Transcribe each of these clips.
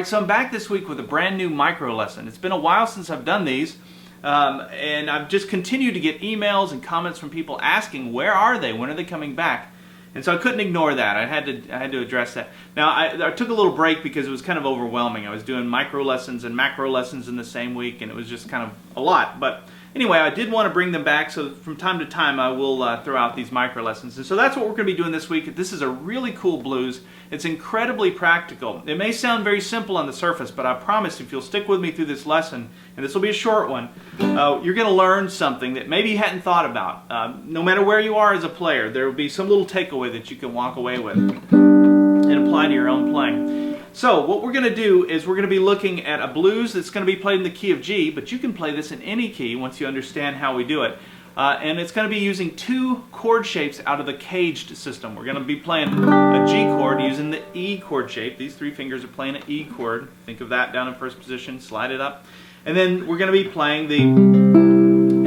Alright, so I'm back this week with a brand new micro lesson. It's been a while since I've done these, and I've just continued to get emails and comments from people asking, where are they? When are they coming back? And so I couldn't ignore that. I had to address that. Now, I took a little break because it was kind of overwhelming. I was doing micro lessons and macro lessons in the same week, and it was just kind of a lot. But anyway, I did want to bring them back, so from time to time I will throw out these micro lessons. And so that's what we're going to be doing this week. This is a really cool blues. It's incredibly practical. It may sound very simple on the surface, but I promise if you'll stick with me through this lesson, and this will be a short one, you're going to learn something that maybe you hadn't thought about. No matter where you are as a player, there will be some little takeaway that you can walk away with and apply to your own playing. So what we're going to do is we're going to be looking at a blues that's going to be played in the key of G, but you can play this in any key once you understand how we do it. And it's going to be using two chord shapes out of the caged system. We're going to be playing a G chord using the E chord shape. These three fingers are playing an E chord. Think of that down in first position, slide it up. And then we're going to be playing the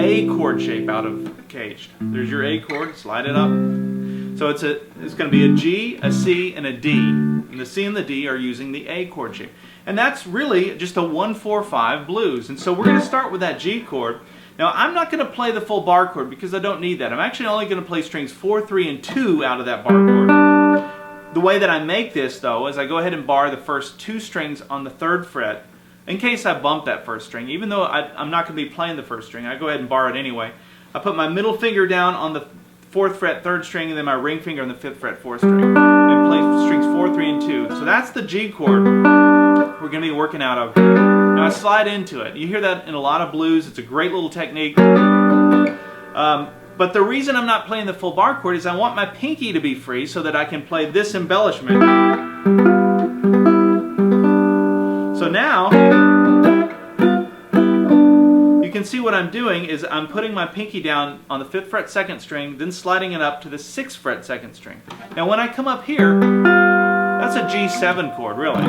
A chord shape out of caged. There's your A chord, slide it up. So it's going to be a G, a C, and a D. And the C and the D are using the A chord shape. And that's really just a 1-4-5 blues. And so we're going to start with that G chord. Now I'm not going to play the full bar chord because I don't need that. I'm actually only going to play strings 4, 3, and 2 out of that bar chord. The way that I make this though is I go ahead and bar the first 2 strings on the 3rd fret in case I bump that first string. Even though I'm not going to be playing the first string, I go ahead and bar it anyway. I put my middle finger down on the 4th fret 3rd string and then my ring finger on the 5th fret 4th string and play strings 4, 3, and 2. So that's the G chord we're going to be working out of. Now I slide into it. You hear that in a lot of blues. It's a great little technique. But the reason I'm not playing the full bar chord is I want my pinky to be free so that I can play this embellishment. So now you can see what I'm doing is I'm putting my pinky down on the 5th fret 2nd string, then sliding it up to the 6th fret 2nd string. Now when I come up here, that's a G7 chord really.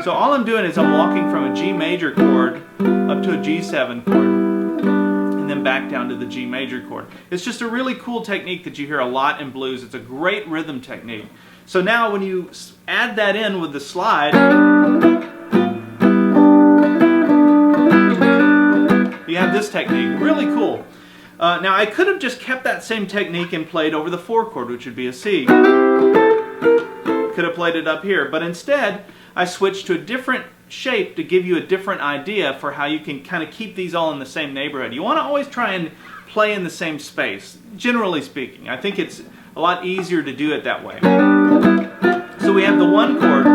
So all I'm doing is I'm walking from a G major chord up to a G7 chord and then back down to the G major chord. It's just a really cool technique that you hear a lot in blues. It's a great rhythm technique. So now when you add that in with the slide, you have this technique. Really cool. Now I could have just kept that same technique and played over the 4 chord, which would be a C. Could have played it up here, but instead I switched to a different shape to give you a different idea for how you can kind of keep these all in the same neighborhood. You want to always try and play in the same space, generally speaking. I think it's a lot easier to do it that way. So we have the 1 chord,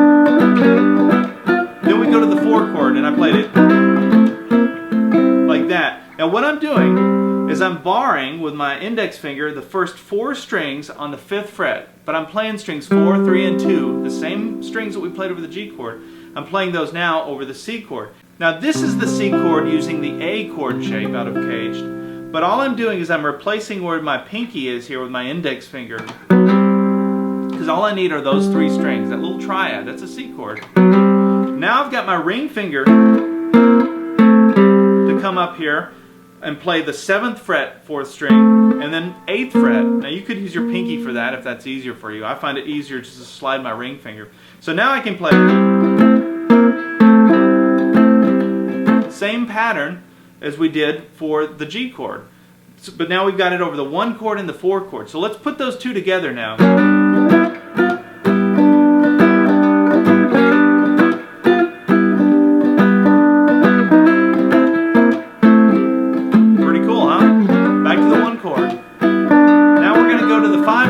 then we go to the 4 chord, and I played it like that. Now what I'm doing is I'm barring with my index finger the first 4 strings on the 5th fret, but I'm playing strings 4, 3, and 2, the same strings that we played over the G chord. I'm playing those now over the C chord. Now this is the C chord using the A chord shape out of caged, but all I'm doing is I'm replacing where my pinky is here with my index finger, because all I need are those 3 strings, that little triad, that's a C chord. Now I've got my ring finger to come up here and play the 7th fret 4th string and then 8th fret. Now you could use your pinky for that if that's easier for you. I find it easier just to slide my ring finger. So now I can play same pattern as we did for the G chord. But now we've got it over the 1 chord and the 4 chord. So let's put those 2 together now.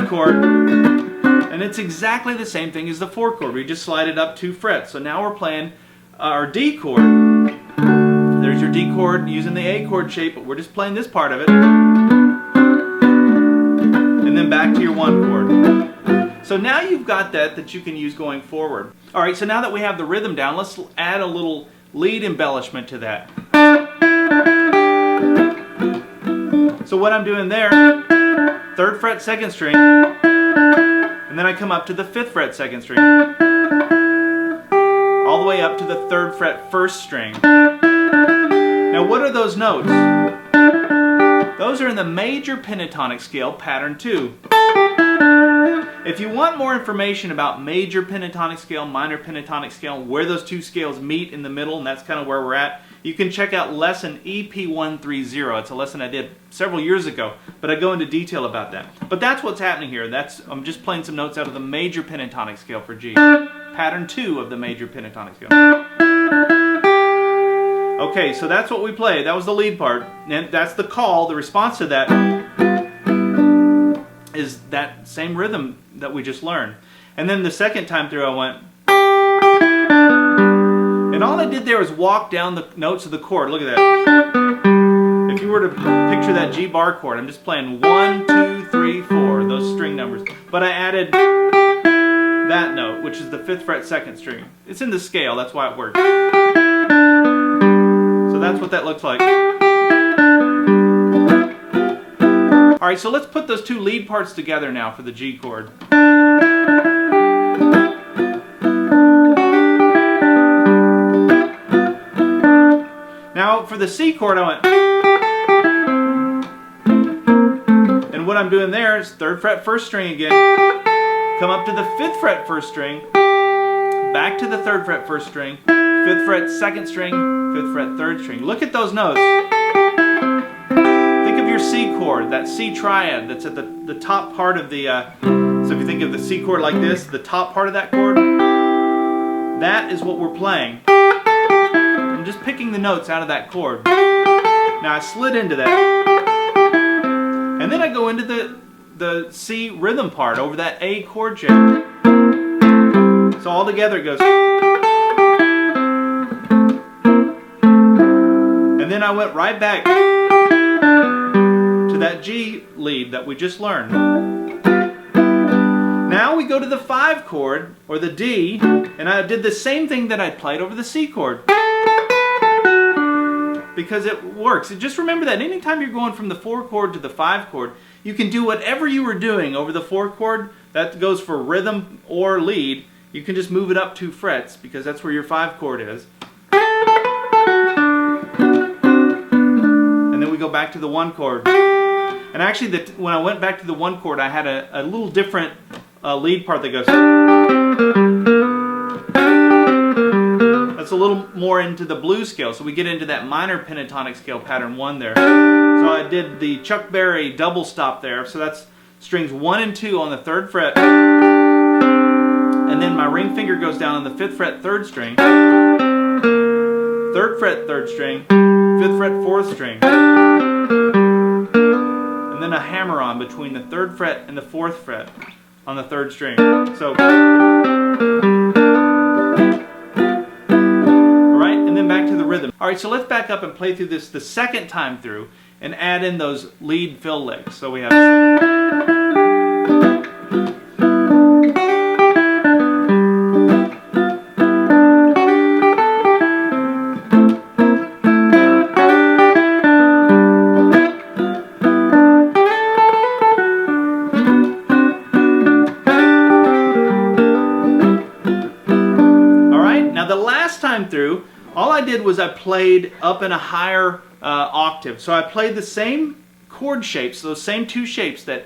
Chord, and it's exactly the same thing as the 4 chord. We just slide it up 2 frets. So now we're playing our D chord. There's your D chord using the A chord shape, but we're just playing this part of it. And then back to your 1 chord. So now you've got that you can use going forward. Alright, so now that we have the rhythm down, let's add a little lead embellishment to that. So what I'm doing there, 3rd fret 2nd string, and then I come up to the 5th fret 2nd string, all the way up to the 3rd fret 1st string. Now what are those notes? Those are in the major pentatonic scale, pattern 2. If you want more information about major pentatonic scale, minor pentatonic scale, where those two scales meet in the middle, and that's kind of where we're at, you can check out lesson EP130. It's a lesson I did several years ago, but I go into detail about that. But that's what's happening here. I'm just playing some notes out of the major pentatonic scale for G. Pattern 2 of the major pentatonic scale. Okay, so that's what we played. That was the lead part. And that's the call. The response to that is that same rhythm that we just learned. And then the second time through I went, and all I did there was walk down the notes of the chord. Look at that. If you were to picture that G bar chord, I'm just playing 1, 2, 3, 4, those string numbers. But I added that note, which is the 5th fret 2nd string. It's in the scale, that's why it works. So that's what that looks like. Alright, so let's put those two lead parts together now for the G chord. Now for the C chord I went, and what I'm doing there is 3rd fret 1st string again, come up to the 5th fret 1st string, back to the 3rd fret 1st string, 5th fret 2nd string, 5th fret 3rd string. Look at those notes. Think of your C chord, that C triad that's at the top part of the, so if you think of the C chord like this, the top part of that chord, that is what we're playing. I'm just picking the notes out of that chord. Now I slid into that, and then I go into the C rhythm part over that A chord shape. So all together it goes. And then I went right back to that G lead that we just learned. Now we go to the 5 chord, or the D, and I did the same thing that I played over the C chord. Because it works. Just remember that anytime you're going from the 4 chord to the 5 chord, you can do whatever you were doing over the 4 chord. That goes for rhythm or lead. You can just move it up 2 frets because that's where your 5 chord is. And then we go back to the 1 chord. And actually, when I went back to the 1 chord, I had a little different lead part that goes. That's a little more into the blues scale, so we get into that minor pentatonic scale pattern 1 there. So I did the Chuck Berry double stop there, so that's strings 1 and 2 on the 3rd fret, and then my ring finger goes down on the 5th fret 3rd string, 3rd fret 3rd string, 5th fret 4th string, and then a hammer on between the 3rd fret and the 4th fret on the 3rd string. So. Alright, so let's back up and play through this the second time through and add in those lead fill licks. So we have. Alright, now the last time through, all I did was I played up in a higher octave. So I played the same chord shapes, those same 2 shapes, that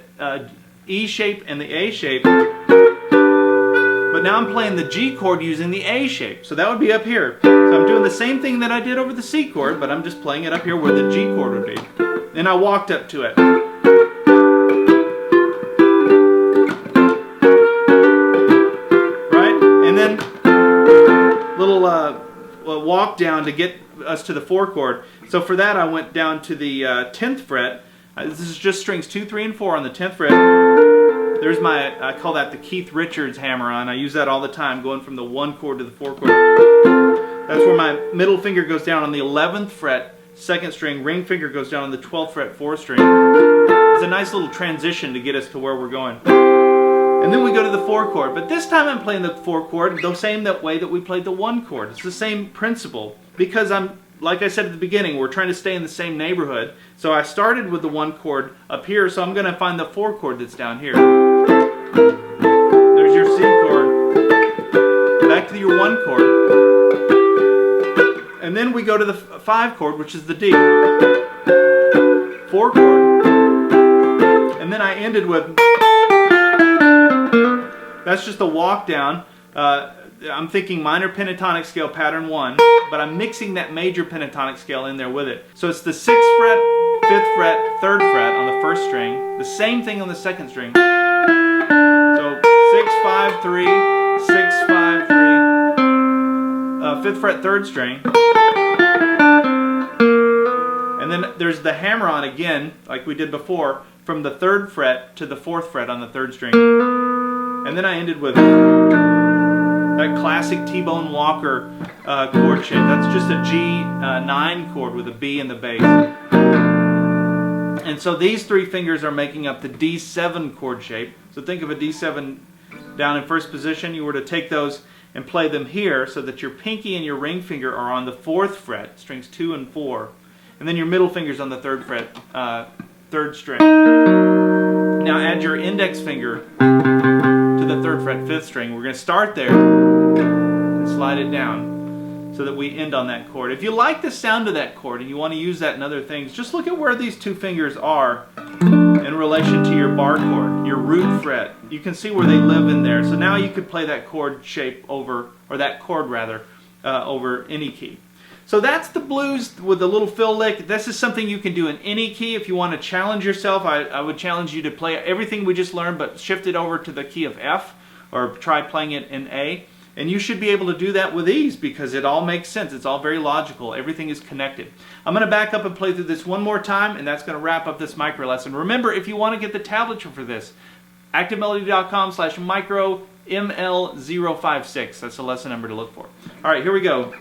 E shape and the A shape. But now I'm playing the G chord using the A shape. So that would be up here. So I'm doing the same thing that I did over the C chord, but I'm just playing it up here where the G chord would be. And I walked up to it. Right? And then little walk down to get us to the 4 chord. So for that I went down to the 10th fret. This is just strings 2, 3, and 4 on the 10th fret. There's my, I call that the Keith Richards hammer on. I use that all the time, going from the 1 chord to the 4 chord. That's where my middle finger goes down on the 11th fret, 2nd string. Ring finger goes down on the 12th fret, 4th string. It's a nice little transition to get us to where we're going. And then we go to the 4 chord. But this time I'm playing the 4 chord the same way that we played the 1 chord. It's the same principle. Because like I said at the beginning, we're trying to stay in the same neighborhood. So I started with the 1 chord up here, so I'm going to find the 4 chord that's down here. There's your C chord. Back to your 1 chord. And then we go to the 5 chord, which is the D. 4 chord. And then I ended with. That's just a walk down. I'm thinking minor pentatonic scale pattern 1, but I'm mixing that major pentatonic scale in there with it. So it's the 6th fret, 5th fret, 3rd fret on the first string, the same thing on the second string. So 6, 5, 3, 6, 5, 3, 5th fret, 3rd string. And then there's the hammer-on again, like we did before, from the 3rd fret to the 4th fret on the 3rd string. And then I ended with that classic T-Bone Walker chord shape. That's just a G9 chord with a B in the bass. And so these 3 fingers are making up the D7 chord shape. So think of a D7 down in first position. You were to take those and play them here so that your pinky and your ring finger are on the 4th fret, strings 2 and 4. And then your middle finger's on the 3rd fret, 3rd string. Now add your index finger to the 3rd fret, 5th string. We're going to start there and slide it down so that we end on that chord. If you like the sound of that chord and you want to use that in other things, just look at where these 2 fingers are in relation to your bar chord, your root fret. You can see where they live in there. So now you could play that chord shape over, or that chord rather, over any key. So that's the blues with the little fill lick. This is something you can do in any key. If you want to challenge yourself, I would challenge you to play everything we just learned, but shift it over to the key of F, or try playing it in A. And you should be able to do that with ease because it all makes sense. It's all very logical. Everything is connected. I'm going to back up and play through this one more time, and that's going to wrap up this micro lesson. Remember, if you want to get the tablature for this, activemelody.com/micro ML056. That's the lesson number to look for. All right, here we go.